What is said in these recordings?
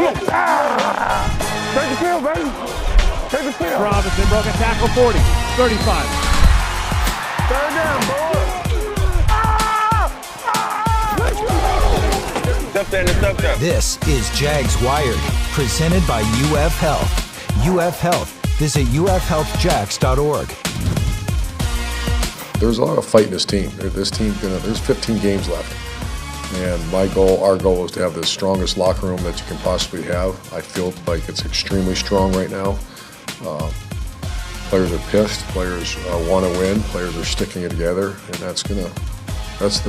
Take the field, baby. Take the field. Robinson broke a tackle 40, 35. Third down, boy. This is Jags Wired, presented by UF Health. UF Health. Visit ufhealthjags.org. There's a lot of fight in this team. There's 15 games left. And our goal is to have the strongest locker room that you can possibly have. I feel like it's extremely strong right now. Players are pissed, players want to win, players are sticking it together, and that's the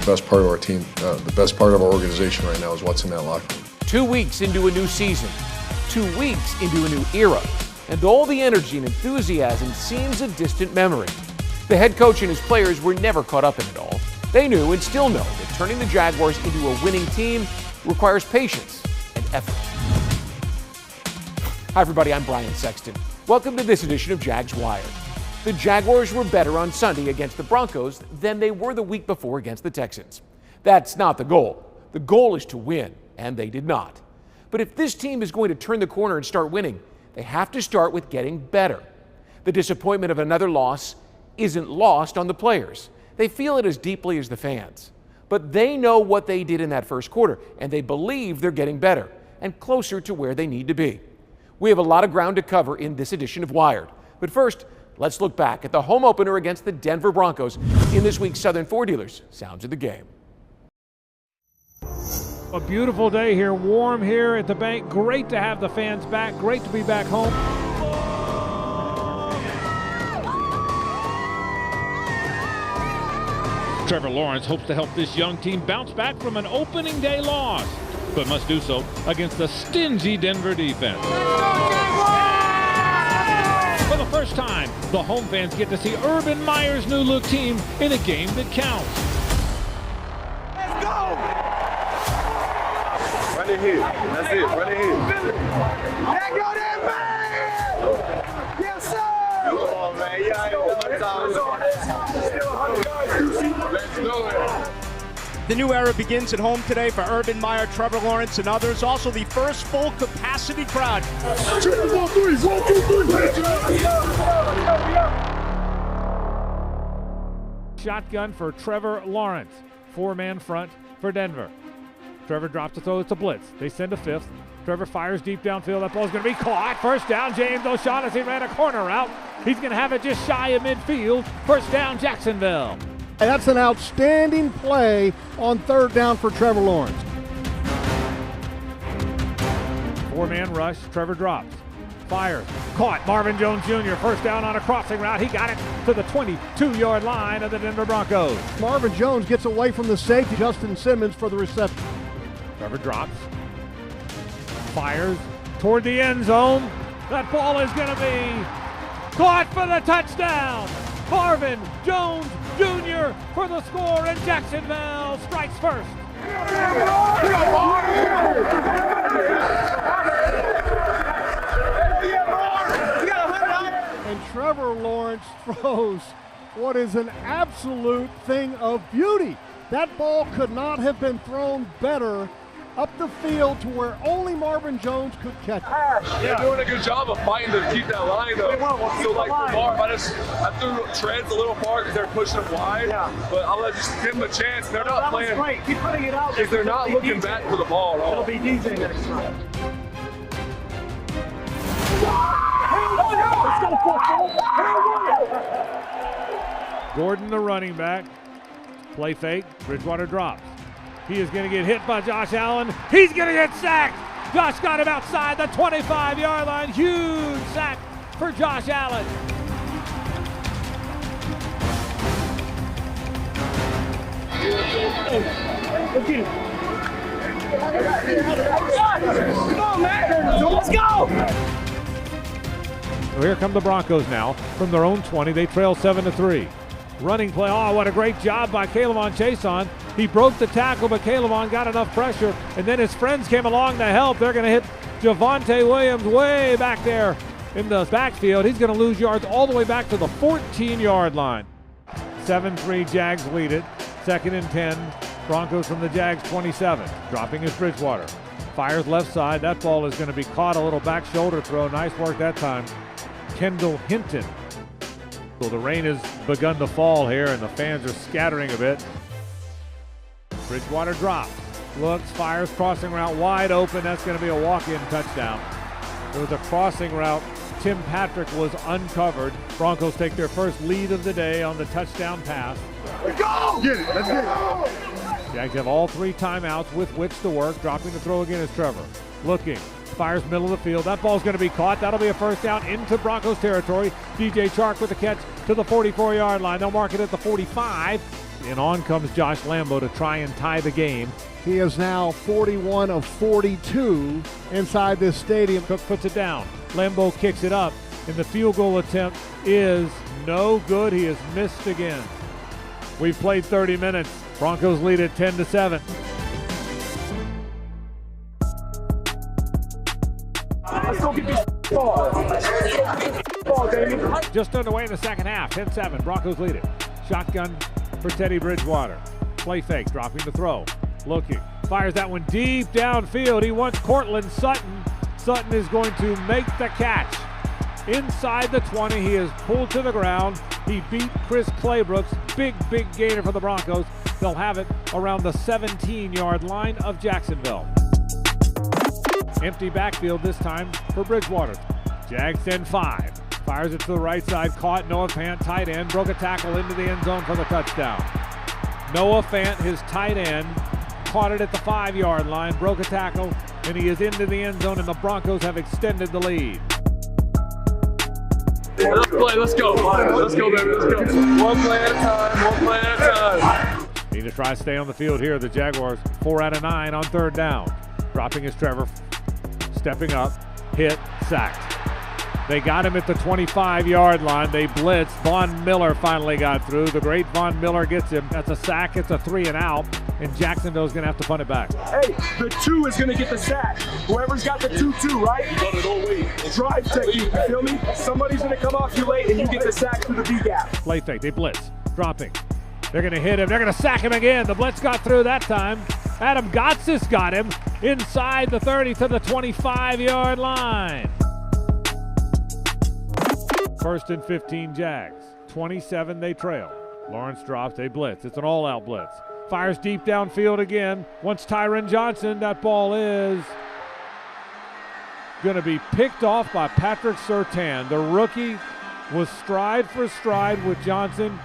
best part of our team. The best part of our organization right now is what's in that locker room. 2 weeks into a new season, 2 weeks into a new era, and all the energy and enthusiasm seems a distant memory. The head coach and his players were never caught up in it all. They knew and still know that turning the Jaguars into a winning team requires patience and effort. Hi everybody, I'm Brian Sexton. Welcome to this edition of Jags Wired. The Jaguars were better on Sunday against the Broncos than they were the week before against the Texans. That's not the goal. The goal is to win, and they did not. But if this team is going to turn the corner and start winning, they have to start with getting better. The disappointment of another loss isn't lost on the players. They feel it as deeply as the fans. But they know what they did in that first quarter, and they believe they're getting better and closer to where they need to be. We have a lot of ground to cover in this edition of Wired. But first, let's look back at the home opener against the Denver Broncos in this week's Southern Ford Dealers Sounds of the Game. A beautiful day here, warm here at the bank. Great to have the fans back. Great to be back home. Trevor Lawrence hopes to help this young team bounce back from an opening day loss, but must do so against the stingy Denver defense. For the first time, the home fans get to see Urban Meyer's new look team in a game that counts. Let's go! Run it here. That's it. Run it here. There go that man! Yes, sir! Come on, man. You ain't got no time. Let's go. The new era begins at home today for Urban Meyer, Trevor Lawrence, and others. Also, the first full capacity crowd. Shotgun for Trevor Lawrence. Four-man front for Denver. Trevor drops the throw. It's a blitz. They send a fifth. Trevor fires deep downfield. That ball's going to be caught. First down, James O'Shaughnessy ran a corner route. He's going to have it just shy of midfield. First down, Jacksonville. And that's an outstanding play on third down for Trevor Lawrence. Four-man rush. Trevor drops. Fires. Caught. Marvin Jones Jr. First down on a crossing route. He got it to the 22-yard line of the Denver Broncos. Marvin Jones gets away from the safety. Justin Simmons for the reception. Trevor drops. Fires toward the end zone. That ball is going to be caught for the touchdown. Marvin Jones Jr. for the score, and Jacksonville strikes first. And Trevor Lawrence throws what is an absolute thing of beauty. That ball could not have been thrown better up the field to where only Marvin Jones could catch it. They're doing a good job of fighting to keep that line though. So like for Marv, I threw treads a little far because they're pushing them wide. Yeah. But I'll just give them a chance. They're not playing. Great. Keep putting it out there. If they're not looking back for the ball at all. It'll be DJ next time. Gordon, the running back. Play fake. Bridgewater drops. He is going to get hit by Josh Allen. He's going to get sacked. Josh got him outside the 25-yard line. Huge sack for Josh Allen. Come on, man. Let's go. So here come the Broncos now from their own 20. They trail 7-3. Running play. Oh, what a great job by K'Lavon Chaisson. He broke the tackle, but K'Lavon got enough pressure, and then his friends came along to help. They're going to hit Javonte Williams way back there in the backfield. He's going to lose yards all the way back to the 14-yard line. 7-3, Jags lead it. 2nd and 10. Broncos from the Jags 27. Dropping is Bridgewater. Fires left side. That ball is going to be caught. A little back shoulder throw. Nice work that time. Kendall Hinton. So the rain has begun to fall here, and the fans are scattering a bit. Bridgewater drops. Looks, fires, crossing route wide open. That's going to be a walk-in touchdown. It was a crossing route. Tim Patrick was uncovered. Broncos take their first lead of the day on the touchdown pass. Let's go! Get it. Let's get it. Jags have all 3 timeouts with which to work. Dropping the throw again is Trevor. Looking. Fires middle of the field. That ball's going to be caught. That'll be a first down into Broncos territory. DJ Chark with the catch to the 44-yard line. They'll mark it at the 45. And on comes Josh Lambo to try and tie the game. He is now 41 of 42 inside this stadium. Cook puts it down. Lambo kicks it up, and the field goal attempt is no good. He has missed again. We've played 30 minutes. Broncos lead at 10-7. Let's go get this ball, baby. Just underway in the second half. 10-7. Broncos lead it. Shotgun for Teddy Bridgewater. Play fake, dropping the throw. Looking. Fires that one deep downfield. He wants Cortland Sutton. Sutton is going to make the catch. Inside the 20, he is pulled to the ground. He beat Chris Claybrooks. Big gainer for the Broncos. They'll have it around the 17-yard line of Jacksonville. Empty backfield this time for Bridgewater. Jags send 5. Fires it to the right side. Caught. Noah Fant, tight end. Broke a tackle into the end zone for the touchdown. Noah Fant, his tight end, caught it at the 5-yard line. Broke a tackle, and he is into the end zone, and the Broncos have extended the lead. Let's play. Let's go. Let's go, baby. Let's go. One play at a time. One play at a time. Need to try to stay on the field here. The Jaguars 4 out of 9 on 3rd down. Dropping is Trevor. Stepping up. Hit. Sacked. They got him at the 25-yard line. They blitzed. Von Miller finally got through. The great Von Miller gets him. That's a sack. It's a 3 and out. And Jacksonville's going to have to punt it back. Hey, the 2 is going to get the sack. Whoever's got the 2-2, right? Drive technique, you feel me? Somebody's going to come off you late, and you get the sack through the B-gap. Play fake. They blitz. Dropping. They're going to hit him. They're going to sack him again. The blitz got through that time. Adam Gotsis got him inside the 30 to the 25-yard line. 1st and 15 Jags. 27 they trail. Lawrence drops. They blitz. It's an all-out blitz. Fires deep downfield again. Once Tyron Johnson. That ball is going to be picked off by Patrick Surtain. The rookie was stride for stride with Johnson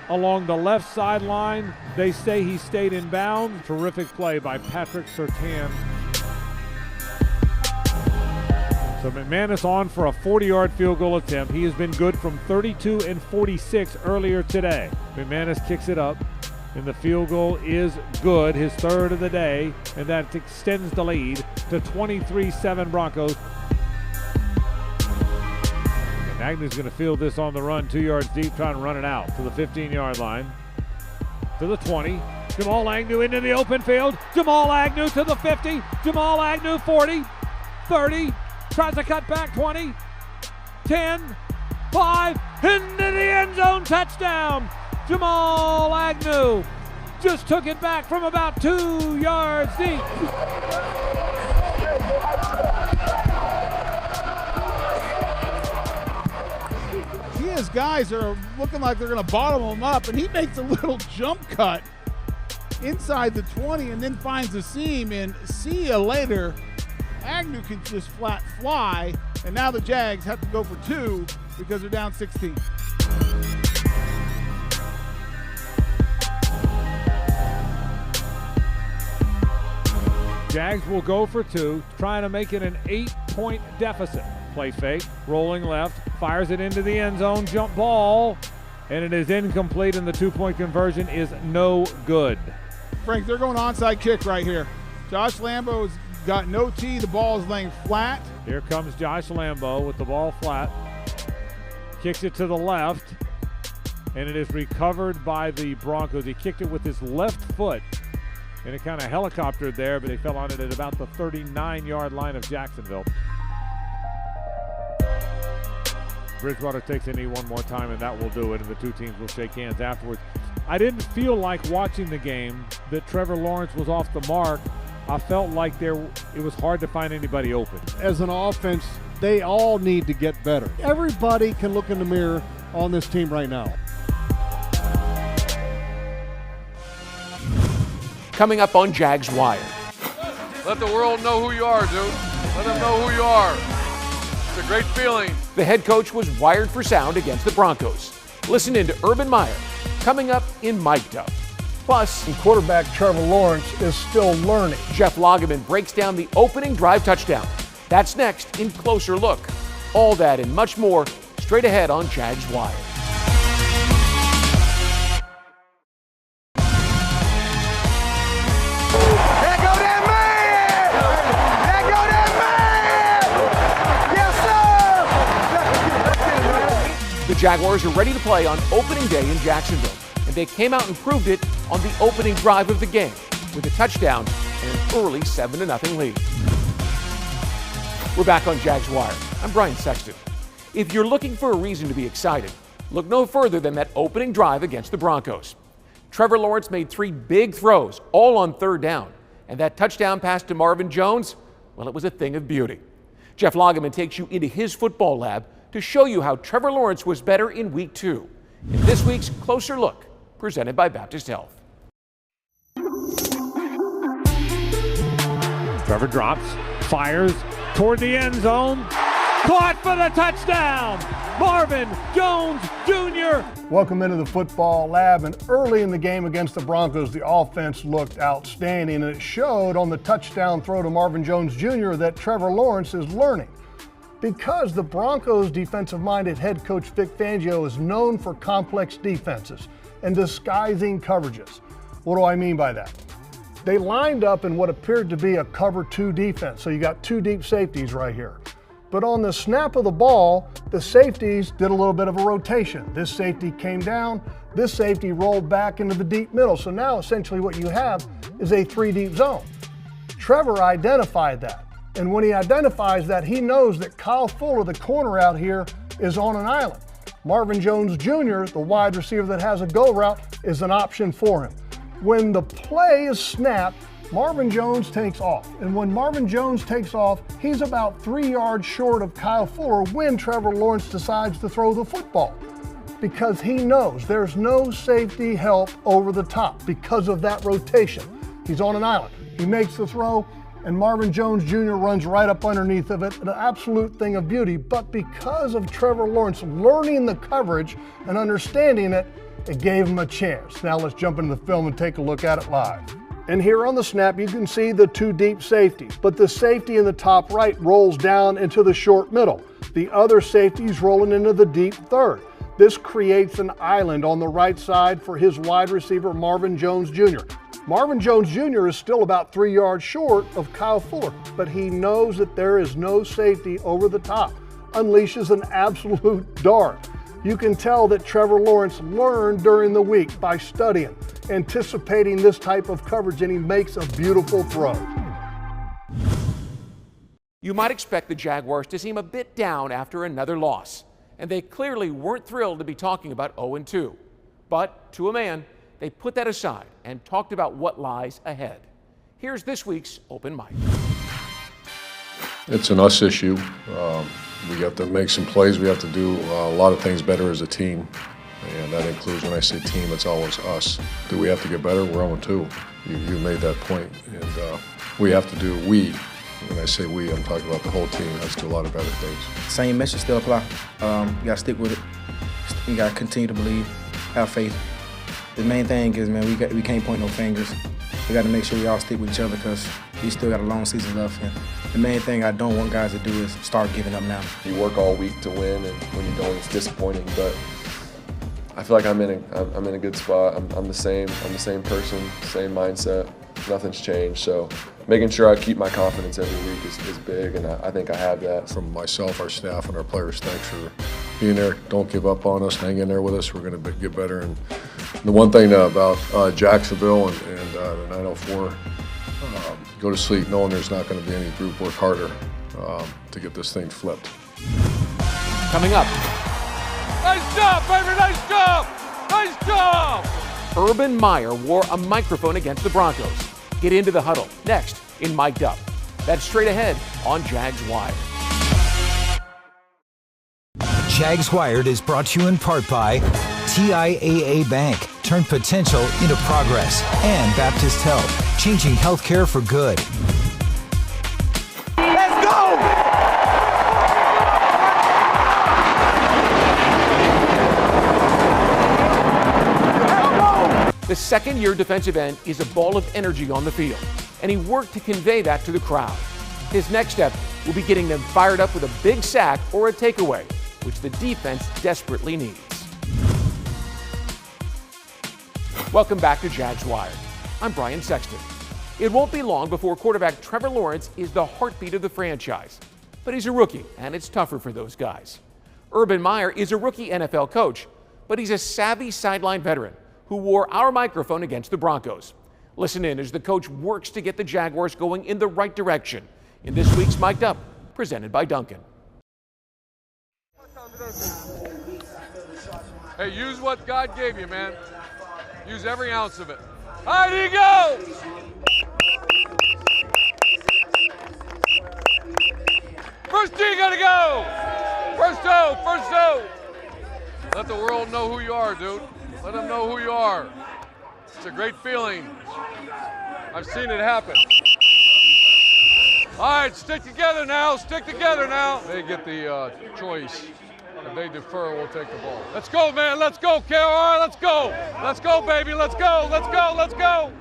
along the left sideline. They say he stayed in bounds. Terrific play by Patrick Surtain. So McManus on for a 40-yard field goal attempt. He has been good from 32 and 46 earlier today. McManus kicks it up, and the field goal is good, his 3rd of the day, and that extends the lead to 23-7 Broncos. And Agnew's going to field this on the run, 2 yards deep, trying to run it out to the 15-yard line, to the 20. Jamal Agnew into the open field. Jamal Agnew to the 50. Jamal Agnew 40, 30. Tries to cut back, 20, 10, 5, into the end zone, touchdown. Jamal Agnew just took it back from about 2 yards deep. He has guys that are looking like they're going to bottom him up, and he makes a little jump cut inside the 20 and then finds the seam, and see you later. Agnew can just flat fly, and now the Jags have to go for 2 because they're down 16. Jags will go for 2, trying to make it an 8-point deficit. Play fake, rolling left, fires it into the end zone, jump ball, and it is incomplete, and the 2-point conversion is no good. Frank, they're going onside kick right here. Josh Lambo's got no tee, the ball is laying flat. Here comes Josh Lambo with the ball flat. Kicks it to the left, and it is recovered by the Broncos. He kicked it with his left foot, and it kind of helicoptered there, but they fell on it at about the 39-yard line of Jacksonville. Bridgewater takes a knee one more time, and that will do it, and the 2 teams will shake hands afterwards. I didn't feel like watching the game that Trevor Lawrence was off the mark I felt like it was hard to find anybody open. As an offense, they all need to get better. Everybody can look in the mirror on this team right now. Coming up on Jags Wired. Let the world know who you are, dude. Let them know who you are. It's a great feeling. The head coach was wired for sound against the Broncos. Listen in to Urban Meyer, coming up in Mic'd Up. Plus, Quarterback Trevor Lawrence is still learning. Jeff Lageman breaks down the opening drive touchdown. That's next in Closer Look. All that and much more straight ahead on Jags Wired. There go that man! There go that man! Yes, sir! The Jaguars are ready to play on opening day in Jacksonville, and they came out and proved it on the opening drive of the game with a touchdown and an early 7-0 lead. We're back on Jags Wire. I'm Brian Sexton. If you're looking for a reason to be excited, look no further than that opening drive against the Broncos. Trevor Lawrence made 3 big throws, all on third down, and that touchdown pass to Marvin Jones, well, it was a thing of beauty. Jeff Lageman takes you into his football lab to show you how Trevor Lawrence was better in Week 2 in this week's Closer Look, presented by Baptist Health. Trevor drops, fires toward the end zone. Caught for the touchdown! Marvin Jones Jr. Welcome into the football lab, and early in the game against the Broncos, the offense looked outstanding, and it showed on the touchdown throw to Marvin Jones Jr. that Trevor Lawrence is learning. Because the Broncos' defensive-minded head coach Vic Fangio is known for complex defenses and disguising coverages. What do I mean by that? They lined up in what appeared to be a cover 2 defense, so you got 2 deep safeties right here. But on the snap of the ball, the safeties did a little bit of a rotation. This safety came down, this safety rolled back into the deep middle. So now essentially what you have is a 3-deep zone. Trevor identified that. And when he identifies that, he knows that Kyle Fuller, the corner out here, is on an island. Marvin Jones Jr., the wide receiver that has a go route, is an option for him. When the play is snapped, Marvin Jones takes off. And when Marvin Jones takes off, he's about 3 yards short of Kyle Fuller when Trevor Lawrence decides to throw the football. Because he knows there's no safety help over the top because of that rotation. He's on an island. He makes the throw, and Marvin Jones Jr. runs right up underneath of it, an absolute thing of beauty. But because of Trevor Lawrence learning the coverage and understanding it, it gave him a chance. Now let's jump into the film and take a look at it live. And here on the snap, you can see the 2 deep safeties, but the safety in the top right rolls down into the short middle. The other safety's rolling into the deep third. This creates an island on the right side for his wide receiver, Marvin Jones Jr. Marvin Jones Jr. is still about 3 yards short of Kyle Fuller, but he knows that there is no safety over the top. Unleashes an absolute dart. You can tell that Trevor Lawrence learned during the week by studying, anticipating this type of coverage, and he makes a beautiful throw. You might expect the Jaguars to seem a bit down after another loss, and they clearly weren't thrilled to be talking about 0-2. But to a man, they put that aside and talked about what lies ahead. Here's this week's Open Mic. It's an us issue. We have to make some plays. We have to do a lot of things better as a team. And that includes, when I say team, it's always us. Do we have to get better? We're 0-2. You made that point. And we have to do, when I say we, I'm talking about the whole team, has to do a lot of better things. Same message still apply. You gotta stick with it. You gotta continue to believe, have faith. The main thing is, man, we can't point no fingers. We gotta make sure we all stick with each other because we still got a long season left. And the main thing I don't want guys to do is start giving up now. You work all week to win, and when you don't, it's disappointing. But I feel like I'm in a good spot. I'm the same person, same mindset. Nothing's changed. So making sure I keep my confidence every week is big, and I think I have that. From myself, our staff, and our players, thanks for being there. Don't give up on us. Hang in there with us. We're going to get better. And the one thing about Jacksonville and the 904, go to sleep knowing there's not going to be any group work harder to get this thing flipped. Coming up. Nice job, baby, nice job! Nice job! Urban Meyer wore a microphone against the Broncos. Get into the huddle next in Mic'd Up. That's straight ahead on Jags Wired. Jags Wired is brought to you in part by TIAA Bank. Turn potential into progress. And Baptist Health, changing healthcare for good. Let's go! The second-year defensive end is a ball of energy on the field, and he worked to convey that to the crowd. His next step will be getting them fired up with a big sack or a takeaway, which the defense desperately needs. Welcome back to Jags Wired. I'm Brian Sexton. It won't be long before quarterback Trevor Lawrence is the heartbeat of the franchise, but he's a rookie, and it's tougher for those guys. Urban Meyer is a rookie NFL coach, but he's a savvy sideline veteran who wore our microphone against the Broncos. Listen in as the coach works to get the Jaguars going in the right direction in this week's Mic'd Up, presented by Duncan. Hey, use what God gave you, man. Use every ounce of it. All right, here you go! First tee, gotta go! First toe, first toe! Let the world know who you are, dude. Let them know who you are. It's a great feeling. I've seen it happen. All right, stick together now. Stick together now. They get the choice. If they defer, we'll take the ball. Let's go, man. Let's go, KR. Let's go. Let's go, baby. Let's go. Let's go. Let's go.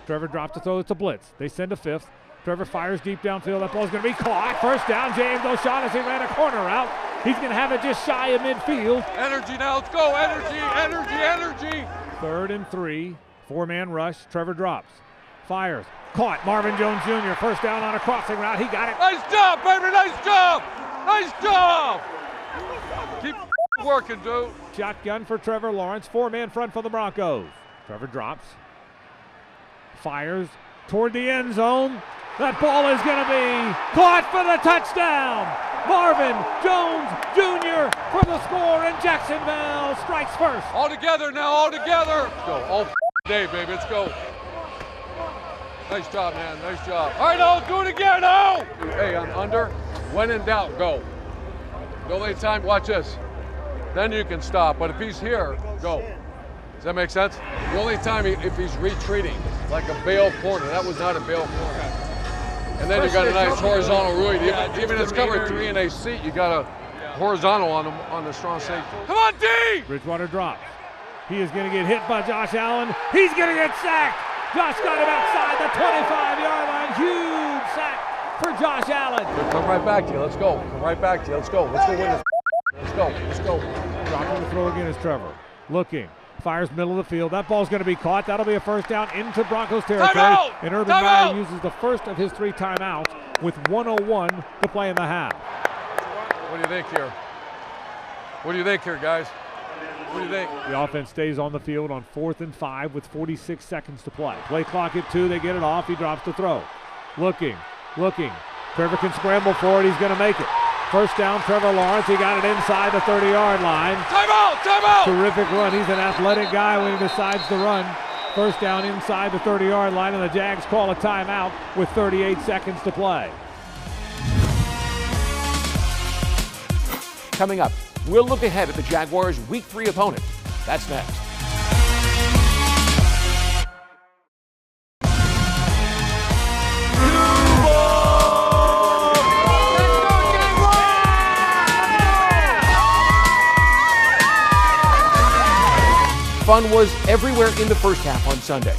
Trevor drops the throw. It's a blitz. They send a fifth. Trevor fires deep downfield. That ball's going to be caught. First down, James O'Shaughnessy ran a corner route. He's going to have it just shy of midfield. Energy now. Let's go. Energy, energy, energy. 3rd and 3. 4-man rush. Trevor drops. Fires. Caught. Marvin Jones Jr. First down on a crossing route. He got it. Nice job, baby. Nice job. Nice job. Keep working, dude. Shotgun for Trevor Lawrence. 4-man front for the Broncos. Trevor drops. Fires toward the end zone. That ball is going to be caught for the touchdown. Marvin Jones Jr. for the score, and Jacksonville strikes first. All together now, all together. Let's go, all day, baby, let's go. Nice job, man, nice job. All right, now, do it again, now. Hey, I'm under. When in doubt, go. Don't let time, watch this. Then you can stop, but if he's here, go. Does that make sense? The only time if he's retreating, like a bail corner, that was not a bail corner. And then you got a nice horizontal read. Even if it's covered 3 and a seat, you got a horizontal on the strong safety. Come on, D! Bridgewater drops. He is going to get hit by Josh Allen. He's going to get sacked. Josh got him outside the 25-yard line. Huge sack for Josh Allen. Come right back to you. Let's go. Come right back to you. Let's go. Let's go win this. Let's go. Let's go. Dropping the throw again is Trevor. Looking. Fires middle of the field. That ball's going to be caught. That'll be a first down into Broncos territory. And Urban Meyer uses the first of his 3 timeouts with 1:01 to play in the half. What do you think here? What do you think here, guys? What do you think? The offense stays on the field on 4th and 5 with 46 seconds to play. Play clock at 2. They get it off. He drops the throw. Looking. Trevor can scramble for it. He's going to make it. First down, Trevor Lawrence. He got it inside the 30-yard line. Timeout! Terrific run. He's an athletic guy when he decides to run. First down inside the 30-yard line, and the Jags call a timeout with 38 seconds to play. Coming up, we'll look ahead at the Jaguars' Week 3 opponent. That's next. Fun was everywhere in the first half on Sunday.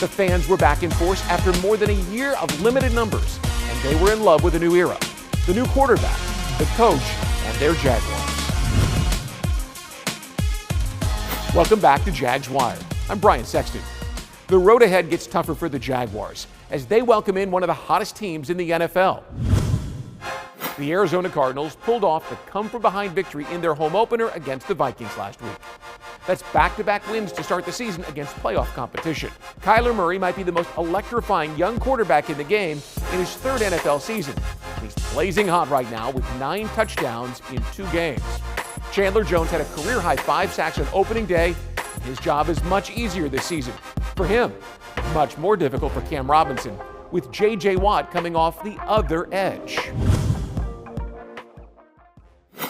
The fans were back in force after more than a year of limited numbers, and they were in love with a new era, the new quarterback, the coach, and their Jaguars. Welcome back to Jags Wired. I'm Brian Sexton. The road ahead gets tougher for the Jaguars as they welcome in one of the hottest teams in the NFL. The Arizona Cardinals pulled off the come-from-behind victory in their home opener against the Vikings last week. That's back-to-back wins to start the season against playoff competition. Kyler Murray might be the most electrifying young quarterback in the game in his 3rd NFL season. He's blazing hot right now with 9 touchdowns in 2 games. Chandler Jones had a career-high 5 sacks on opening day. His job is much easier this season. For him, Much more difficult for Cam Robinson, with J.J. Watt coming off the other edge.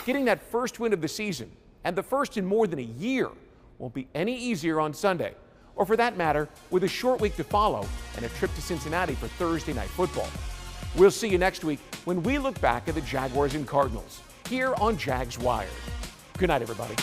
Getting that first win of the season, and the first in more than a year, won't be any easier on Sunday, or for that matter, with a short week to follow and a trip to Cincinnati for Thursday Night Football. We'll see you next week when we look back at the Jaguars and Cardinals here on Jags Wired. Good night, everybody.